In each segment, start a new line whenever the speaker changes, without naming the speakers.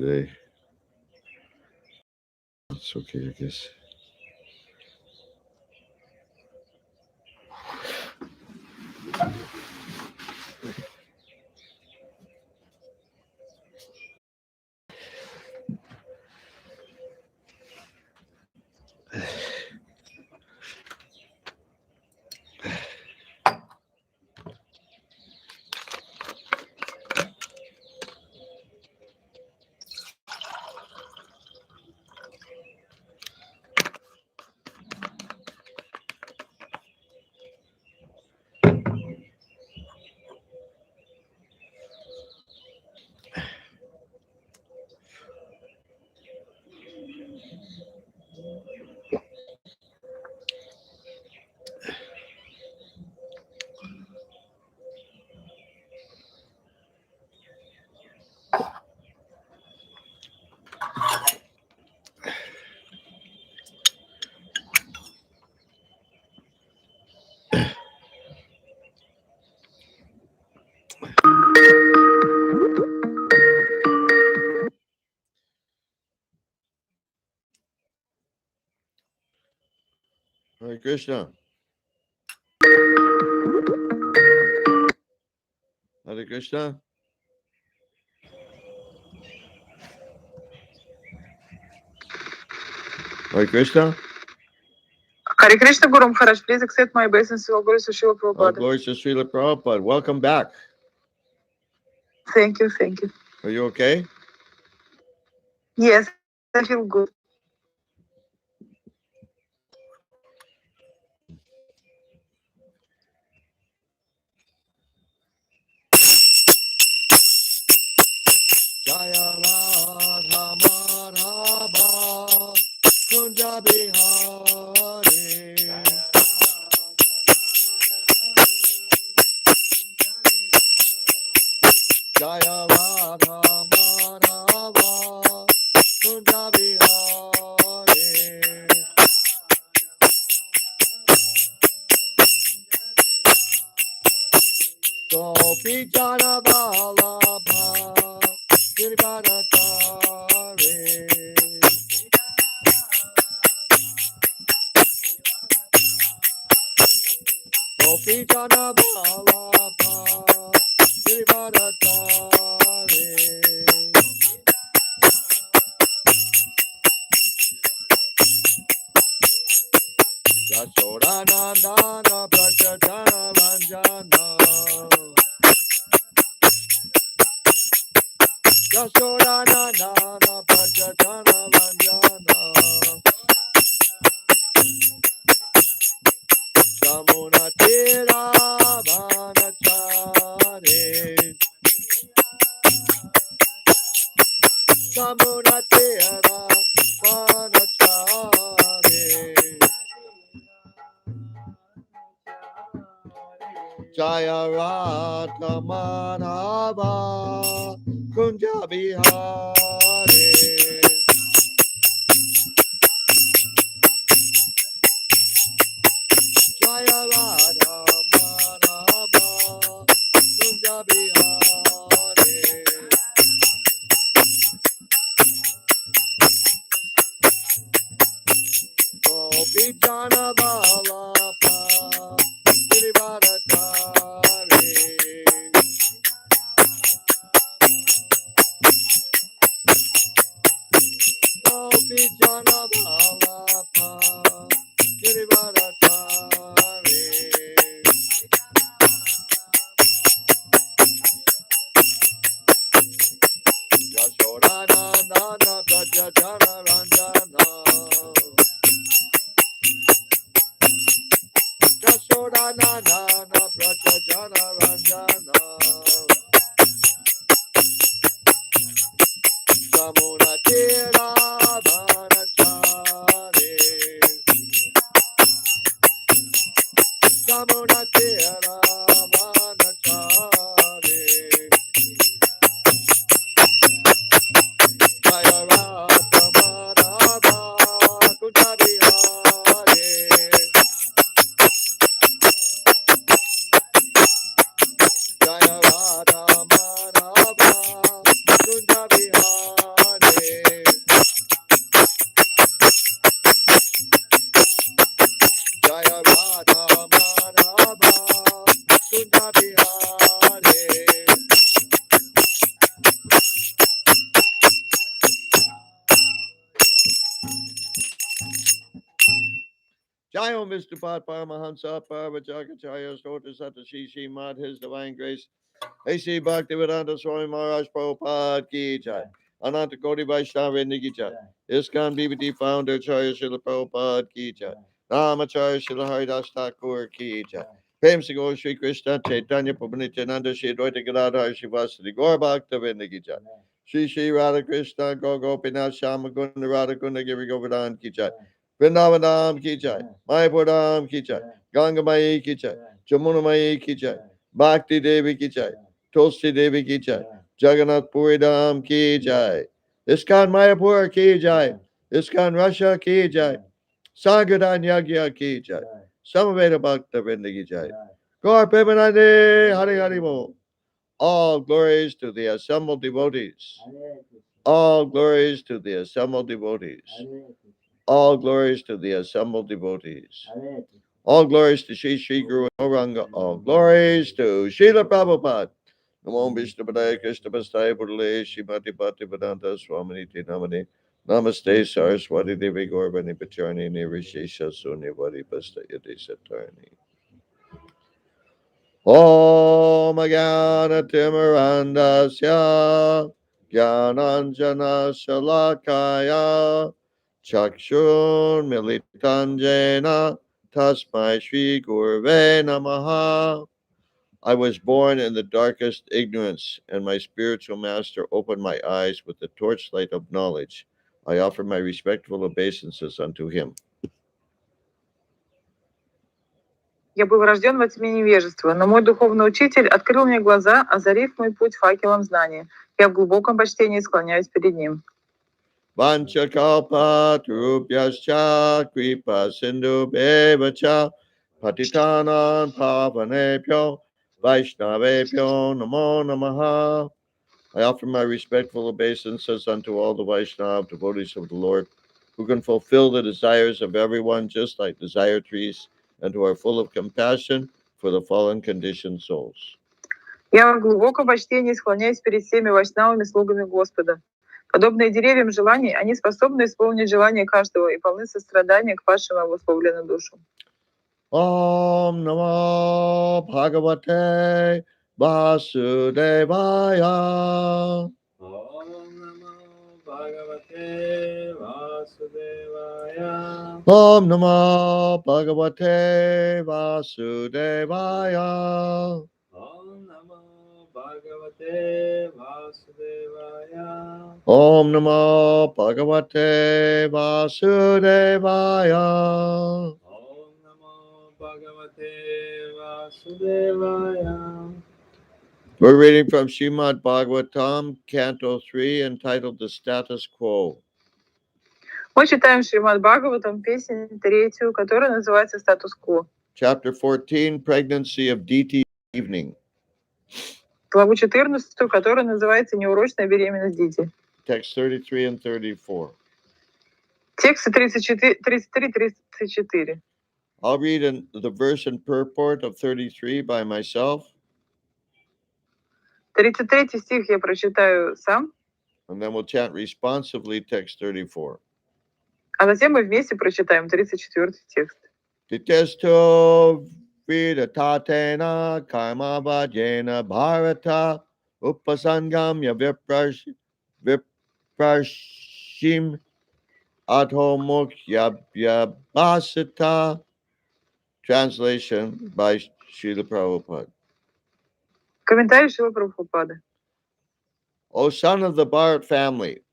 today. It's okay, I guess. Hare Krishna. Hare Krishna. Hare Krishna.
Hare Krishna, Guru Maharaj, please accept my obeisance. All glories to Srila
All
Prabhupada.
glories to Srila Prabhupada. Welcome back.
Thank you, thank you.
Are you okay?
Yes, I feel good.
Jaya Radha Madhava Kunja Bihari Jaya Radha Madhava Kunja Bihari Gopi Jana Vallabha Girgaratare Gopi Jana Vallabha Girgaratare Yashodanandana Prachadana Ranjana Yashodanandana Prachadana Ranjana Yamunatira Vanachare Yamunatira Vanachare Jaya Radha Madhava Kunja Bihari Jaya Radha Madhava Kunja Bihari Gopi Jana Vallabha Girivardhari Gopi Jana Vallabha Girivardhari Yashodanandana Prachadana Ranjana Yashodanandana Prachadana Ranjana Yamunatira Vanachare Yamunatira Vanachare Jaya Radha Madhava Kunja Bihari Jaya Radha Madhava Kunja Bihari Kunja Bihari. Jai Om Vishnupat Paramahansa Parvajagacharya Stota Satashi Srimad His Divine Grace A.C. Bhaktivedanta Swami Maharaj Prabhupada Ki Jai. Ananta Koti Vaishnava Niki Jai. ISKCON BBT Founder Acharya Srila Prabhupada Ki Jai. Namacharya Srila Haridas Thakur Ki Jai. Prem Se Gaur Shri Krishna Chaitanya Prabhu Nityananda Shri Advaita Gadadhar Shivasati Gaur Bhaktavinda Ki Jai. Shri Shri Radha Krishna Gaur Gopinath Shama Kunda Radha Kunda Giri Govardhan Ki Jai. Vrindavanam Ki Jai. Mayapur Dham Ki Jai. Ganga Mai Ki Jai. Jamuna Mai Ki Jai. Bhakti Devi Ki Jai. Tulsi Devi Ki Jai. Jagannath Puri Dham Ki Jai. ISKCON Mayapur Ki Jai. ISKCON Russia Ki Jai. Sangadan Yagya Ki Jai. Samaveda Bhakta Vrinda Ki Jai. Gaur Premanande Hari Hari Bo. All glories to the assembled devotees. All glories to the assembled devotees. All glories to the assembled devotees. All glories to Sri Sri Guru Auranga. All glories to Srila Prabhupada. Namo Vishnu Padaya Krishna Pastaya Pudale Shrimati Bhaktivedanta Swaminiti Namane. Namaste Saraswati Devi Gauravani Pacharni Nirvishesha Sunyavadi Pastayati Satarni. Om Agana Timarandasya Gyananjana Shalakaya Chakshun Militanjena Tasmai Shri Gurve Namaha. I was born in the darkest ignorance, and my spiritual master opened my eyes with the torchlight of knowledge. I offer my respectful obeisances unto him.
Я был рожден во тьме невежества, но мой духовный учитель открыл мне глаза, озарив мой путь факелом знания. Я в глубоком почтении склоняюсь перед ним.
Vanchakalpa Trupyascha Kripa Sindhu Bevacha Patitanan Pavanepyo Vaishnavepyo Namo Namaha. I offer my respectful obeisances unto all the Vaishnava devotees of the Lord, who can fulfill the desires of everyone just like desire trees, and who are full of compassion for the fallen conditioned souls.
Я в глубоком почтении склоняюсь перед всеми вайшнавами, слугами Господа. Подобные деревьям желаний, они способны исполнить желания каждого и полны сострадания к падшим обусловленным душам.
Om Namo Bhagavate Vasudevaya.
Om Namo Bhagavate Vasudevaya.
Om Namo Bhagavate Vasudevaya.
Om Namo Bhagavate Vasudevaya.
Om Namo Bhagavate Vasudevaya.
Om Namo Bhagavate Vasudevaya.
We're reading from Srimad Bhagavatam, Canto 3, entitled The Status Quo.
Мы читаем Шримад Бхагаватам, песнь третью, которая называется «Статус-кво».
Chapter 14, Pregnancy of Diti Evening.
Главу 14, которая называется «Неурочная беременность Дити».
Text 33 and 34.
Тексты 33-34.
I'll read the verse and purport of 33 by myself,
33 стих я прочитаю сам,
and then we'll chant responsively text 34.
а затем мы вместе прочитаем 34 текст.
Titesto vidatatena karma vajena bharata upasangamya viprashim adhomukyabhyabhasita. Translation by Srila Prabhupada.
Комментарий Шрила Прабхупады.
O son of the Bharat family,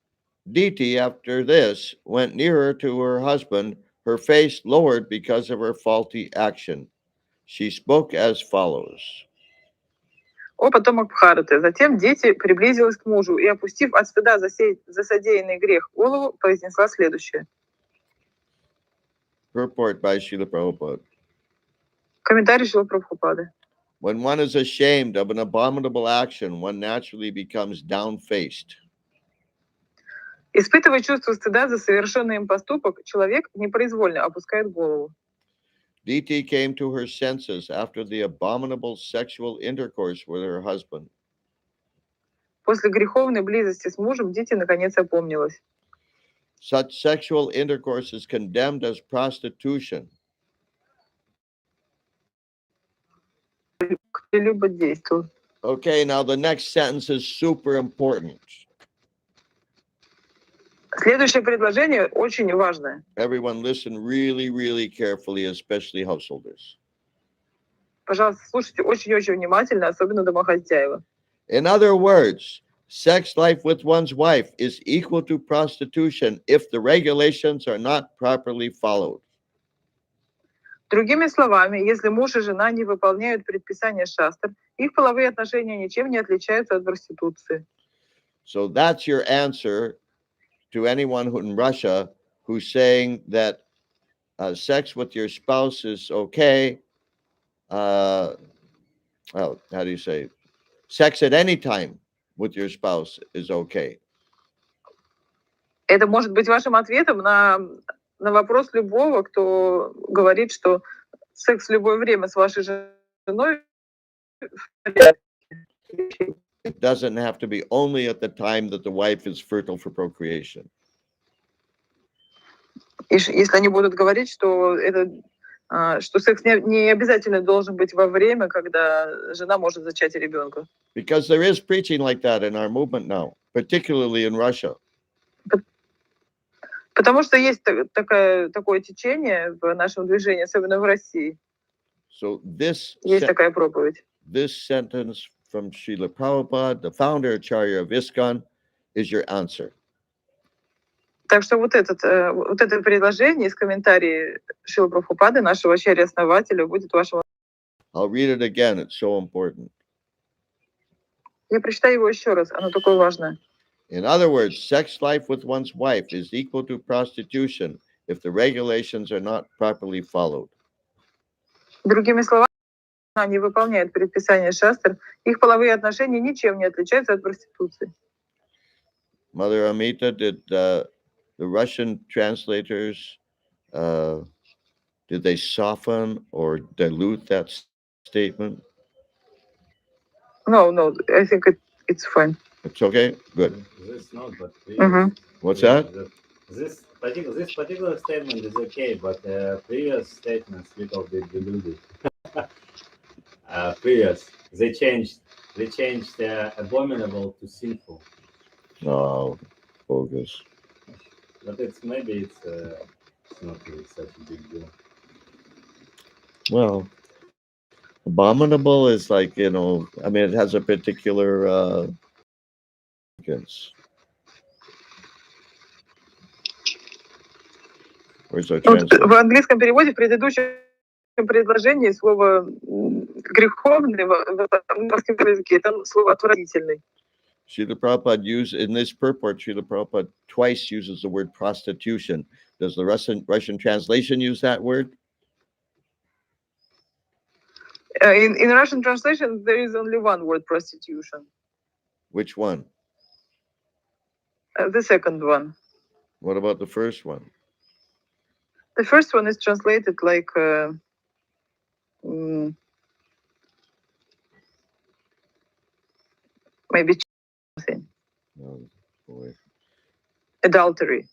Diti, after this, went nearer to her husband, her face lowered because of her faulty action. She spoke as follows.
О потомок Бхараты. Затем Дити приблизилась к мужу и, опустив от стыда за содеянный грех голову, произнесла следующее.
Purport by Srila Prabhupada.
Комментарий Шрила Прабхупады.
When one is ashamed of an abominable action, one naturally becomes down-faced.
Испытывая чувство стыда за совершенный им поступок, человек непроизвольно опускает голову.
DT came to her senses after the abominable sexual intercourse with her husband.
После греховной близости с мужем Дити наконец опомнилась.
Such sexual intercourse is condemned as prostitution.
Либо действует.
Okay, now the next sentence is super important.
Следующее предложение очень важное.
Everyone listen really, really carefully, especially householders.
Пожалуйста, слушайте очень-очень внимательно, особенно домохозяева.
In other words, sex life with one's wife is equal to prostitution if the regulations are not properly followed.
Другими словами, если муж и жена не выполняют предписания шастр, их половые отношения ничем не отличаются от проституции.
So that's your answer to anyone who, in Russia who's saying that sex with your spouse is okay. Well, how do you say? Sex at any time with your spouse is okay.
Это может быть вашим ответом на вопрос любого, кто говорит, что секс в любое время с вашей женой в порядке.
It doesn't have to be only at the time that the wife is fertile for procreation.
Если они будут говорить, что что секс не обязательно должен быть во время, когда жена может зачать ребенка.
Because there is preaching like that in our movement now, particularly in Russia.
Потому что есть такое течение в нашем движении, особенно в России.
So this
есть такая проповедь.
This sentence from Srila Prabhupada, the founder Acharya of ISKCON, is your answer.
Так что вот это предложение из комментариев Шрилы Прабхупады, нашего ачарьи-основателя, будет вашим.
I'll read it again. It's so important.
Я прочитаю его еще раз. Оно такое важное.
In other words, sex life with one's wife is equal to prostitution if the regulations are not properly followed.
Другими словами, они выполняют предписания шастр, их половые отношения ничем не отличаются от проституции.
Mother Amita, did the Russian translators, did they soften or dilute that statement?
No, I think it's fine.
It's okay? Good.
This not, but
What's that?
This particular statement is okay, but previous statements little bit diluted. Previous, they changed abominable to sinful.
Oh, bogus.
But it's not really such a big deal.
Well, abominable is like, I mean, it has a particular Where's our translation?
В английском переводе в предыдущем предложении слово греховный в русском языке это слово отвратительный.
Srila Prabhupada in this purport, Srila Prabhupada twice uses the word prostitution. Does the Russian translation use that word?
In Russian translation, there is only one word, prostitution.
Which one?
The second one.
What about the first one?
The first one is translated like maybe something.
Oh, boy.
Adultery.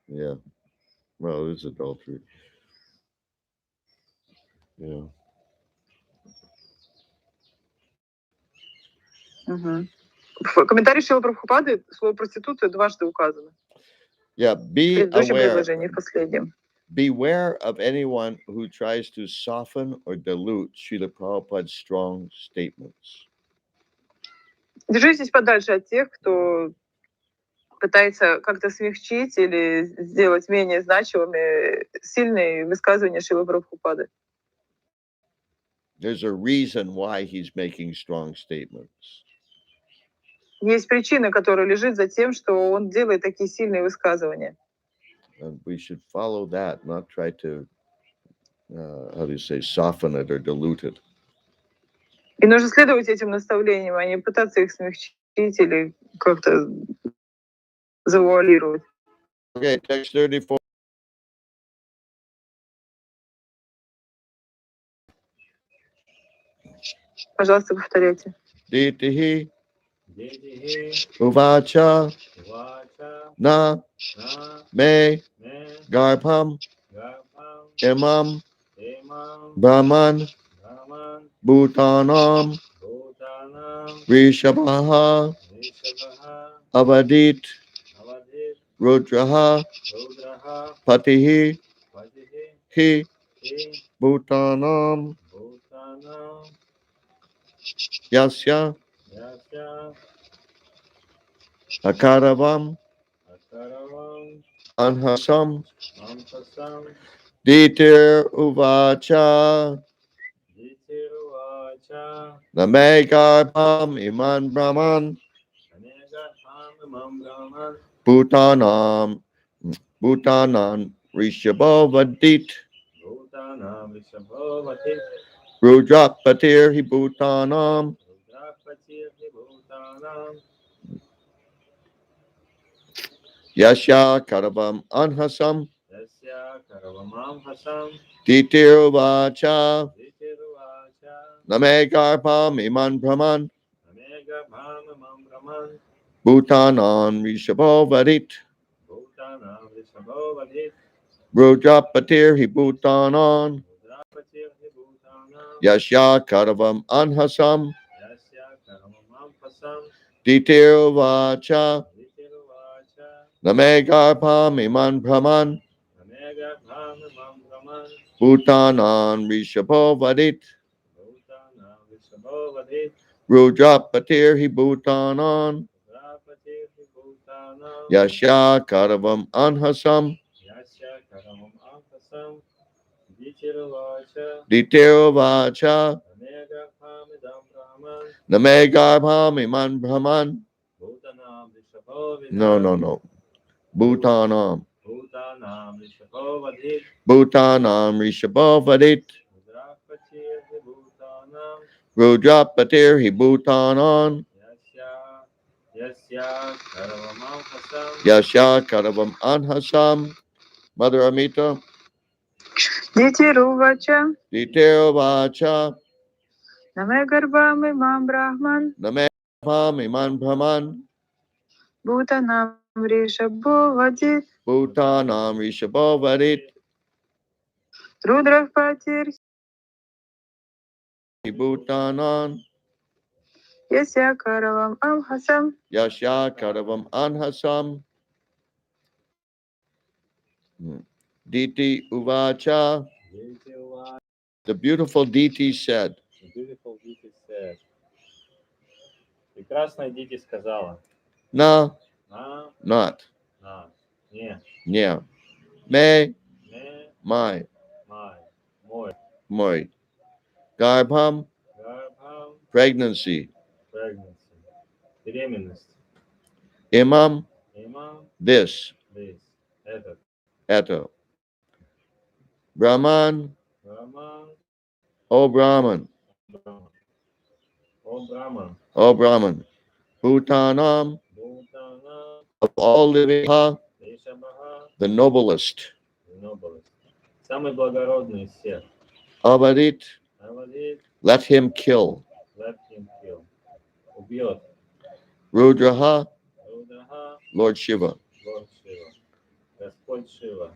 Yeah. Well, it is adultery. Yeah.
В комментарии Шрилы Прабхупады слово проституция дважды указано.
Yeah, be
В предыдущем
aware.
предложении, в последнем.
Beware of anyone who tries to soften or dilute Srila Prabhupada's strong statements.
Держитесь подальше от тех, кто пытается как-то смягчить или сделать менее значимыми сильные высказывания Шрилы Прабхупады.
There's a reason why he's making strong statements.
Есть причина, которая лежит за тем, что он делает такие сильные высказывания.
And we should follow that, not try to, soften it or dilute it.
И нужно следовать этим наставлениям, а не пытаться их смягчить или как-то завуалировать.
Okay, text 34.
Пожалуйста, повторяйте.
Ditihi
Дидихи,
Uvacha
Вача,
Na
На,
Me
Не,
Garpam
Гарпам,
Imam
Имам,
Brahman
Браман,
Bhutanam
Бхутанам,
Rishabhaha
Вишабха,
Avadit
Авадит,
Rudraha
Рудраха,
Patihi
Падихи,
Hi
Хи,
Bhutanam
Бхутанам,
Yasya
Яся,
Akaravam
Акаравам,
Anhasam
Ампасам,
Ditir Uvacha
Дитирувача,
Namegarpam Iman Brahman
Анегахам, Имам Браман,
Bhutanam Bhutanan Rishabhavadit
Бхутанам, Вишабхавати,
Rudrapatir Hi Bhutanam
Рудрапати, Бхутанам,
Yasya Karavam Anhasam
Яся, Каравамам, Хасам,
Ditirvacha
Дитирувача,
Namegarpam Iman Brahman
Анегахам, Имам Браман,
Bhutanan Rishabhavadit
Бхутанам, Вишабхавати,
Rudrapatir Hi Bhutanan
Рудрапати, Бхутанам,
Yasya Karavam Anhasam
Яся, Каравамам, Хасам,
Ditirvacha
Дитирувача,
Namegarpam Iman Brahman
Анегахам, Имам Браман,
Bhutanan Rishabhavadit
Bhutana Vishabhavadit,
Rudrapatir Hi Bhutanan
Rapati Bhutana,
Yasya Karavam Anhasam
Yasya Karamam Ankasam, Ditiravacha,
Ditirvacha
Anega Hamidam Brahman,
Namegarpam Iman Brahman
Bhutana Vishabhavadit,
No. Bhutanam
Bhutana Vishabhavadit,
Bhutanam Rishabhavadit
Rapati Bhutana,
Rudrapatir Hi Bhutanan
Yasya Karamam Ankasam,
Yasya Karavam Anhasam Mother Amita
Дитирувача,
Ditirvacha
Намегарбам Имам Брахман,
Namegarpam Iman Brahman
Бхутанам Ришабховадит,
Bhutanam Rishabhavadit
Рудрахпатир,
Hi Bhutanan
Яся Каравам Амхасам,
Yasya Karavam Anhasam Diti Uvacha.
Ditiruvacha,
The beautiful Diti said,
the beautiful Diti said, прекрасная Дити сказала,
Na,
на,
not,
не,
yeah, me,
не,
my,
мой,
moi, garbham,
гарбхам,
pregnancy,
pregnancy, беременность,
imam,
имам,
this,
this, этот,
eto, Brahman,
Брахман,
O Brahman,
Брахман, о Брахман,
O Brahman, Bhutanam,
Бхутана,
of all living,
Вишабха,
the noblest,
noblest, самый благородный из всех,
Avadit,
Авадит,
let him kill,
let him kill, убьет,
Rudraha,
Рудраха,
Lord Shiva,
Лорд Шива, Господь Шива,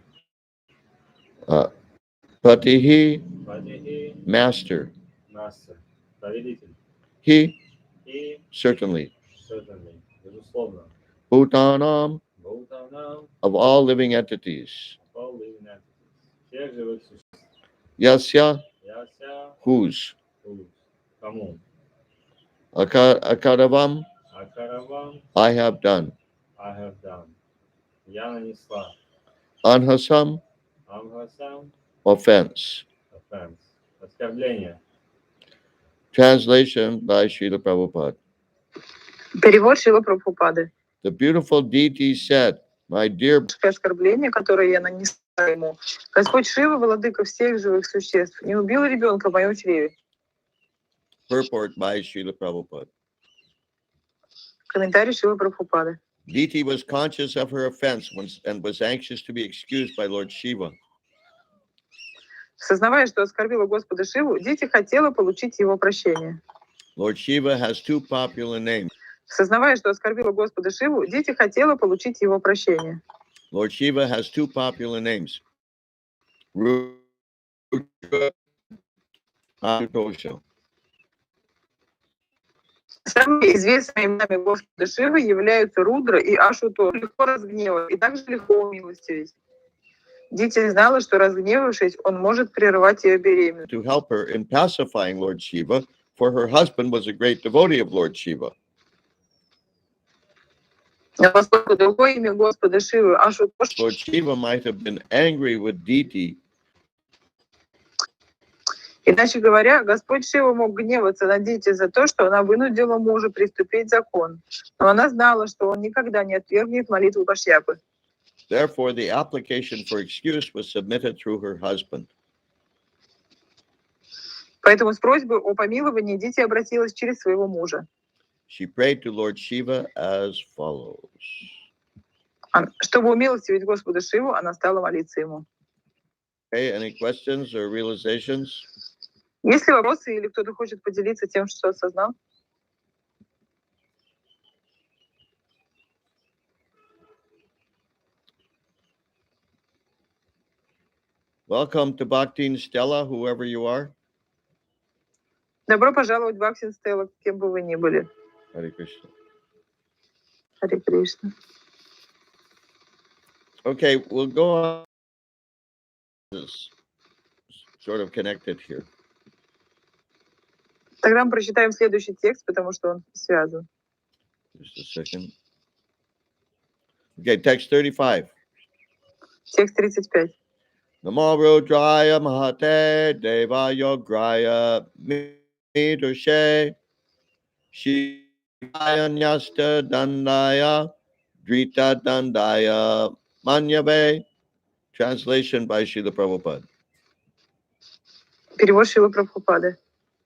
Patihi,
Падихи,
master,
Мастер, повелитель,
he,
и,
certainly,
certainly, безусловно,
Bhutanam,
Бхутанам,
of all living entities,
all living entities, всех живых существ,
Yasya,
Яся,
whose,
Вкус, кому,
Akadavam,
Акаравам,
I have done,
I have done, я нанесла,
Anhasam,
Амхасам,
offense.
offense, оскорбление.
Translation by Srila Prabhupada.
Перевод Шила Прабхупады.
The beautiful deity said, my dear
Оскорбление, которое я нанесла ему. Господь Шива, владыка всех живых существ, не убил ребенка в моем чреве.
purport by Srila Prabhupada.
Комментарий Шилы Прабхупады.
Diti was conscious of her offense and was anxious to be excused by Lord Shiva.
Сознавая, что оскорбила Господа Шиву, Дити хотела получить его прощение.
Lord Shiva has two popular names.
Сознавая, что оскорбила Господа Шиву, Дити хотела получить его прощение.
Lord Shiva has two popular names. Rudra, Ashutosa.
Самыми известными именами Господа Шивы являются Рудра и Ашуто. Легко разгневать и также легко умилостивить. Дити знала, что разгневавшись, он может прервать ее беременность.
To help her in pacifying Lord Shiva, for her husband was a great devotee of Lord Shiva.
А поскольку другое имя Господа Шивы Ашутош,
Lord Shiva might have been angry with Diti,
иначе говоря, Господь Шива мог гневаться на Дити за то, что она вынудила мужа приступить закон. Но она знала, что он никогда не отвергнет молитву Кашьяпы.
therefore the application for excuse was submitted through her husband.
Поэтому с просьбой о помиловании Дити обратилась через своего мужа.
She prayed to Lord Shiva as follows.
Чтобы умилостивить Господа Шиву, она стала молиться ему.
Okay, any questions or realizations?
Есть ли вопросы или кто-то хочет поделиться тем, что осознал?
Welcome to Bhaktin Stella, whoever you are.
Добро пожаловать в Бхактин Стелла, кем бы вы ни были.
Hare Krishna.
Харе Кришна.
Okay, we'll go on. This is sort of connected here.
Тогда мы прочитаем следующий текст, потому что он связан.
Just a second. Okay, text 35.
Текст 35.
Namo Rudraya Mahate Deva Yograya Midushe Shivaya Nyasta Dandaya Drita Dandaya Manyabe. Translation by Srila Prabhupada.
Перевод Шилы Прабхупады.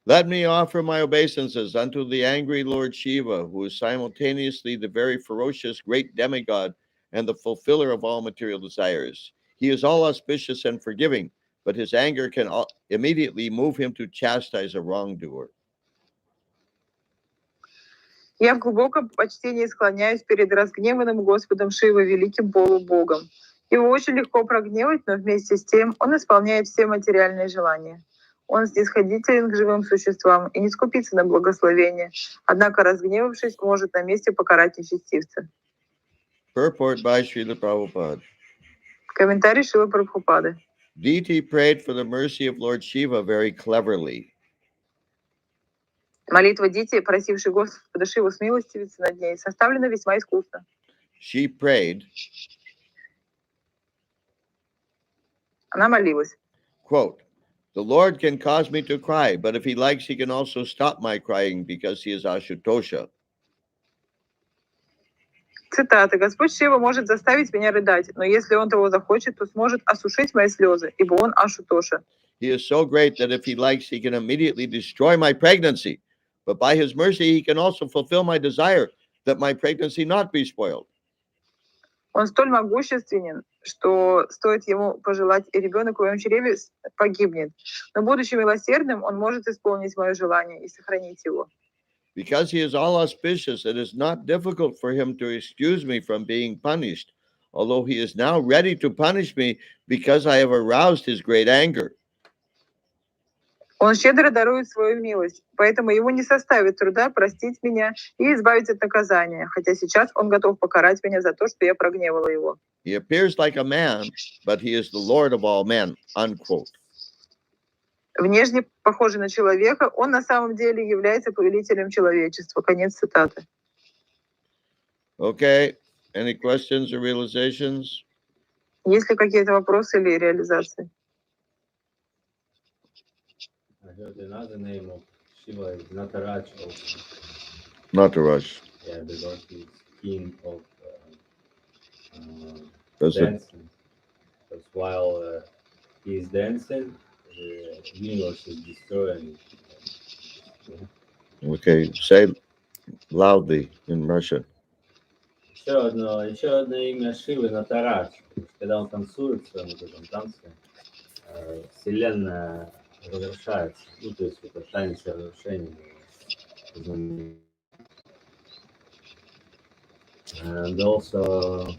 Let me offer my obeisances unto the angry Lord Shiva, who is simultaneously the very ferocious great demigod and the fulfiller of all material desires. He is all auspicious and forgiving, but his anger can immediately move him to chastise a wrongdoer.
Я в глубоком почтении склоняюсь перед разгневанным Господом Шивой, великим полубогом. Его очень легко прогневать, но вместе с тем он исполняет все материальные желания. Он снисходителен к живым существам и не скупится на благословение, однако, разгневавшись, может на месте покарать нечестивца.
Purport by Srila Prabhupada.
Комментарий Шилы Прабхупады.
Diti prayed for the mercy of Lord Shiva very cleverly.
Молитва Дити, просившей Господа Шиву смилостивиться над ней, составлена весьма искусно.
She prayed,
Она молилась.
quote, "The Lord can cause me to cry, but if he likes, he can also stop my crying because he is Ashutosha."
Цитата. «Господь Шива может заставить меня рыдать, но если он того захочет, то сможет осушить мои слезы, ибо он Ашутоша.
He is so great that if he likes, he can immediately destroy my pregnancy. But by his mercy, he can also fulfill my desire that my pregnancy not be spoiled."
Он столь могущественен, что стоит ему пожелать, и ребенок в моем чреве погибнет. Но, будучи милосердным, он может исполнить мое желание и сохранить его.
Because he is all auspicious, it is not difficult for him to excuse me from being punished, although he is now ready to punish me because I have aroused his great anger.
Он щедро дарует свою милость, поэтому ему не составит труда простить меня и избавить от наказания, хотя сейчас он готов покарать меня за то, что я прогневала его.
He appears like a man, but he is the Lord of all men, unquote.
Внешне похожий на человека, он на самом деле является повелителем человечества. Конец цитаты.
Okay, any questions or realizations?
Есть ли какие-то вопросы или реализации?
I heard another name of Shiva is Nataraj also.
Not to rush.
Yeah, because he's king of
That's it.
dancing. Because while he is dancing, the universe is destroying.
Okay, say loudly in Russian.
Еще одно имя Шивы Натарадж. Когда он танцует в своем вот этом танце, Вселенная разрушается. Ну, то есть это танец разрушения. And also,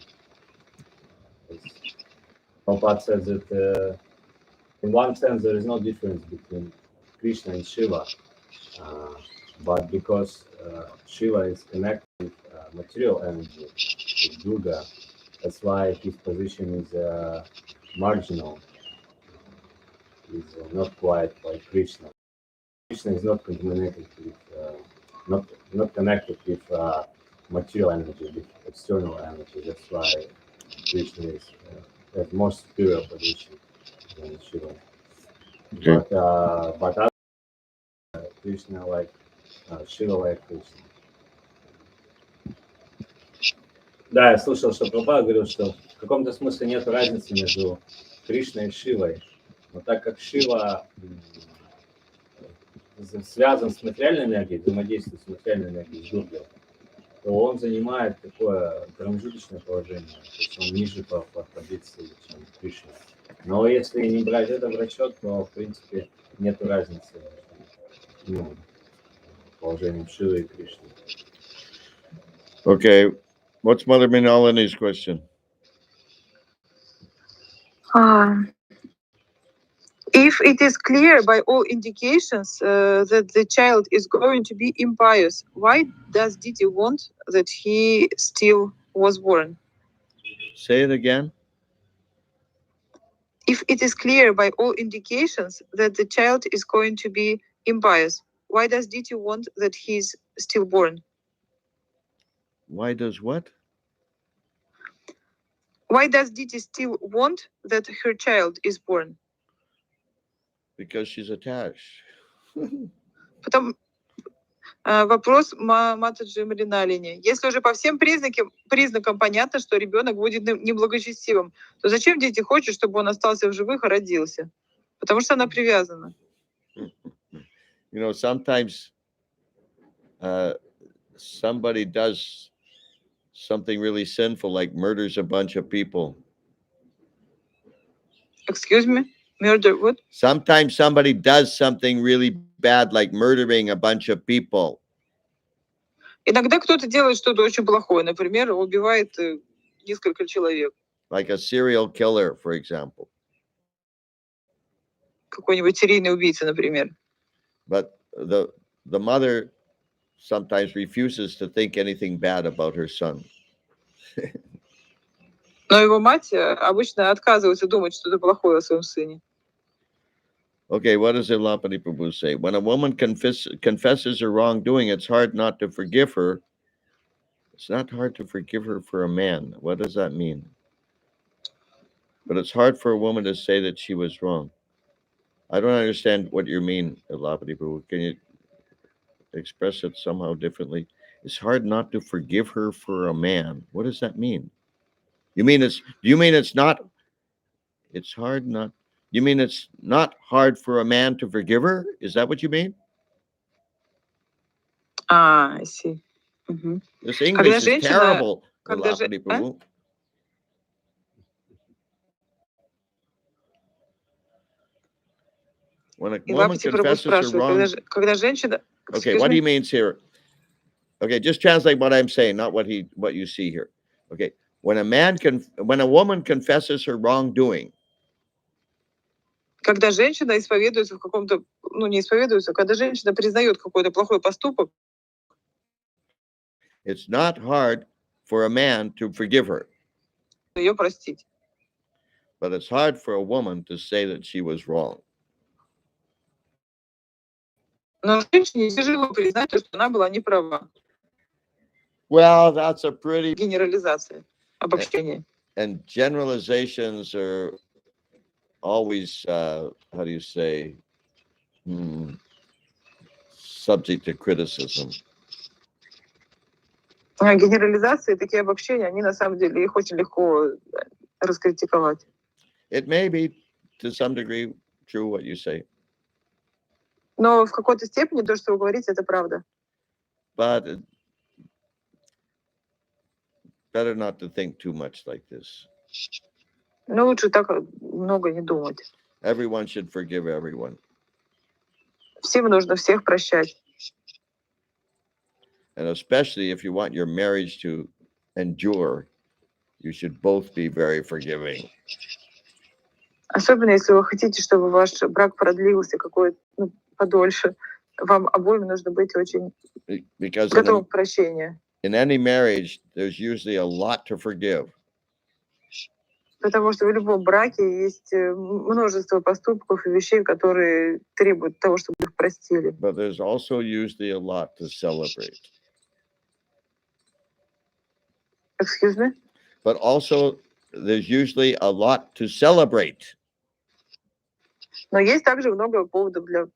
Prabhupada says that in one sense there is no difference between Krishna and Shiva, but because Shiva is connected with material energy, with Durga, that's why his position is marginal. Is not quite like Krishna. Krishna is not contaminated with, not connected with material energy, with external energy. That's why Krishna is has more superior position than Shiva.
Okay.
But other Krishna like Shiva like Krishna. Да, я слышал, что Прабхупада говорил, что в каком-то смысле нет разницы между Кришной и Шивой. Но так как Шива связан с материальной энергией, взаимодействует с материальной энергией, с Дургой, то он занимает такое промежуточное положение, то есть он ниже по позиции, чем Кришна. Но если не брать это в расчет, то, в принципе, нет разницы между положением Шивы и Кришны.
Okay. What's Mother Minalini's question?
If it is clear by all indications that the child is going to be impious, why does Diti want that he still was born?
Say it again.
If it is clear by all indications that the child is going to be impious, why does Diti want that he's still born?
Why does what?
Why does Diti still want that her child is born?
Because she's attached.
Вопрос Матаджи Мариналине. Если уже по всем признакам понятно, что ребенок будет неблагочестивым, то зачем дети хочет, чтобы он остался в живых и родился? Потому что она привязана.
You know, sometimes somebody does something really sinful, like murders a bunch of people.
Excuse me? Murder what?
Sometimes somebody does something really bad, like murdering a bunch of people.
Иногда кто-то делает что-то очень плохое, например, убивает несколько человек.
Like a serial killer, for example.
Какой-нибудь серийный убийца, например.
But the mother sometimes refuses to think anything bad about her son.
Но его мать обычно отказывается думать что-то плохое о своем сыне.
Okay, what does Ilapati Prabhu say? When a woman confesses her wrongdoing, it's hard not to forgive her. It's not hard to forgive her for a man. What does that mean? But it's hard for a woman to say that she was wrong. I don't understand what you mean, Ilapati Prabhu. Can you express it somehow differently? It's hard not to forgive her for a man. What does that mean? You mean it's not hard for a man to forgive her? Is that what you mean?
I see. Mm-hmm.
This English is terrible. Ilapati Prabhu. When a woman confesses her wrong... Okay, what he means here... Okay, just translate what I'm saying, not what you see here. Okay, when a woman confesses her wrongdoing.
Когда женщина исповедуется в каком-то, не исповедуется, когда женщина признает какой-то плохой поступок.
It's not hard for a man to forgive her.
Ее простить.
But it's hard for a woman to say that she was wrong.
Но женщине тяжело признать, что она была не права.
Well, that's a pretty...
Генерализация, обобщение.
And generalizations are always, how do you say, subject to criticism.
Генерализации, такие обобщения, они на самом деле их очень легко раскритиковать.
It may be, to some degree, true what you say.
Но в какой-то степени то, что вы говорите, это правда.
But better not to think too much like this.
Но лучше так много не думать.
Everyone should forgive everyone.
Всем нужно всех прощать.
And especially if you want your marriage to endure, you should both be very forgiving.
Особенно, если вы хотите, чтобы ваш брак продлился подольше, вам обоим нужно быть очень
Because
готовым к прощению.
in any marriage, there's usually a lot to forgive.
Потому что в любом браке есть множество поступков и вещей, которые требуют того, чтобы их простили.
But there's also usually a lot to celebrate.
Excuse me?
But also, there's usually a lot to celebrate.
Но есть также много поводов для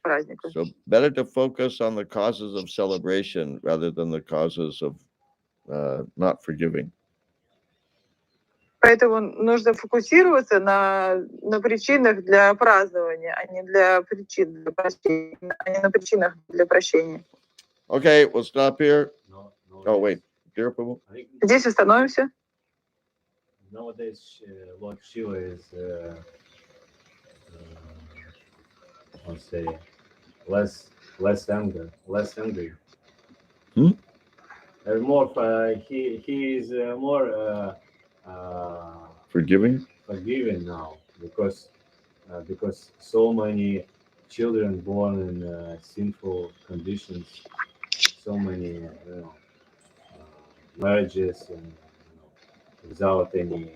праздника.
So better to focus on the causes of celebration rather than the causes of not forgiving.
Поэтому нужно фокусироваться на причинах для празднования, а не для причин для прощения, а не на причинах для прощения.
Okay, we'll stop here.
No,
Oh, wait. Dear Prabhu?
I think
Здесь остановимся.
nowadays Lord Shiva is, let's say, less angry.
Hmm?
More, he is more
Forgiving?
forgiving now because so many children born in sinful conditions, so many marriages and without any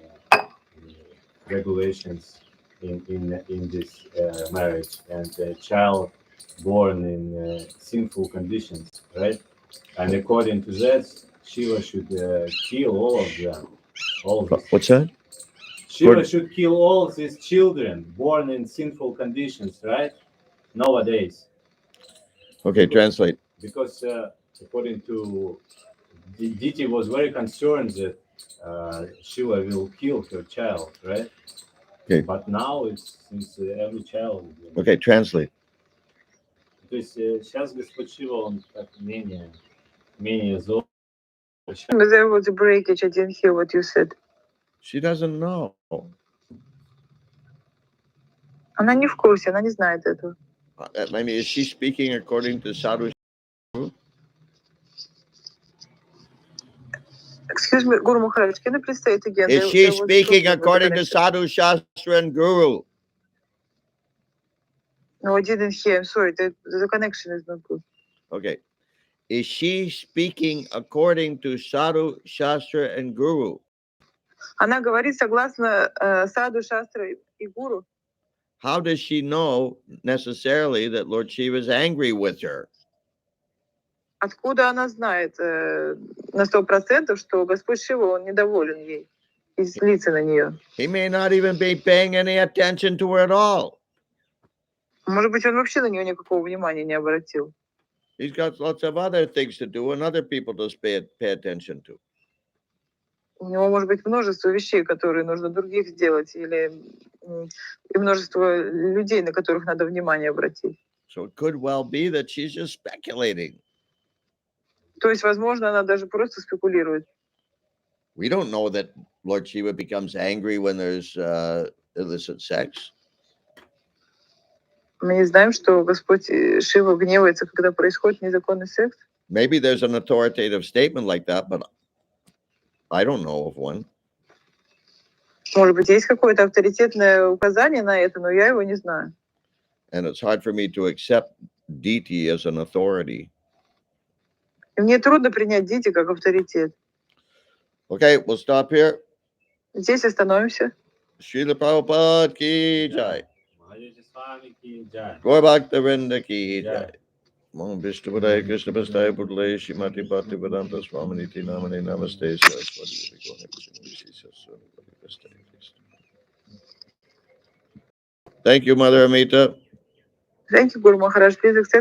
regulations in this marriage, and a child born in sinful conditions, right? And according to that, Shiva should kill all of them. All these.
What's that?
Shiva should kill all these children born in sinful conditions, right? Nowadays.
Okay, translate.
Because according to Diti was very concerned that Shiva will kill her child, right?
Okay.
But now it's since every child.
Okay, translate.
То есть сейчас Господь Шива, он так менее зол.
There was a breakage. I didn't hear what you said.
She doesn't know.
Она не в курсе, она не знает этого.
I mean, is she speaking according to Sadhu?
Excuse me, Guru Maharaj, can you please say it again?
Is she speaking according to Sadhu Shastra and Guru?
No, I didn't hear. I'm sorry. The connection is not good.
Okay. Is she speaking according to Sadhu Shastra and Guru?
Она говорит согласно Саду, Шастра и Гуру.
How does she know necessarily that Lord Shiva is angry with her?
Откуда она знает на 100%, что Господь Шива, он недоволен ей и злится на нее?
He may not even be paying any attention to her at all.
Может быть, он вообще на нее никакого внимания не обратил.
He's got lots of other things to do and other people to pay attention to.
У него может быть множество вещей, которые нужно других сделать, или и множество людей, на которых надо внимание обратить.
So it could well be that she's just speculating.
То есть, возможно, она даже просто спекулирует.
We don't know that Lord Shiva becomes angry when there's illicit sex.
Мы не знаем, что Господь Шива гневается, когда происходит незаконный секс.
Maybe there's an authoritative statement like that, but I don't know of one.
Может быть, есть какое-то авторитетное указание на это, но я его не знаю.
And it's hard for me to accept Diti as an authority.
И мне трудно принять Дити как авторитет.
Okay, we'll stop here.
Здесь остановимся.
Srila Prabhupada ki jai. Gaur Bhakta ki jai. Om Vishnu Padaya Krishna Pastaya Pudale Shrimati Bhakti Vedanta Swaminiti Namane Namaste Saraswati Thank you, Mother Amita.
Thank you, Guru Maharaj. Please accept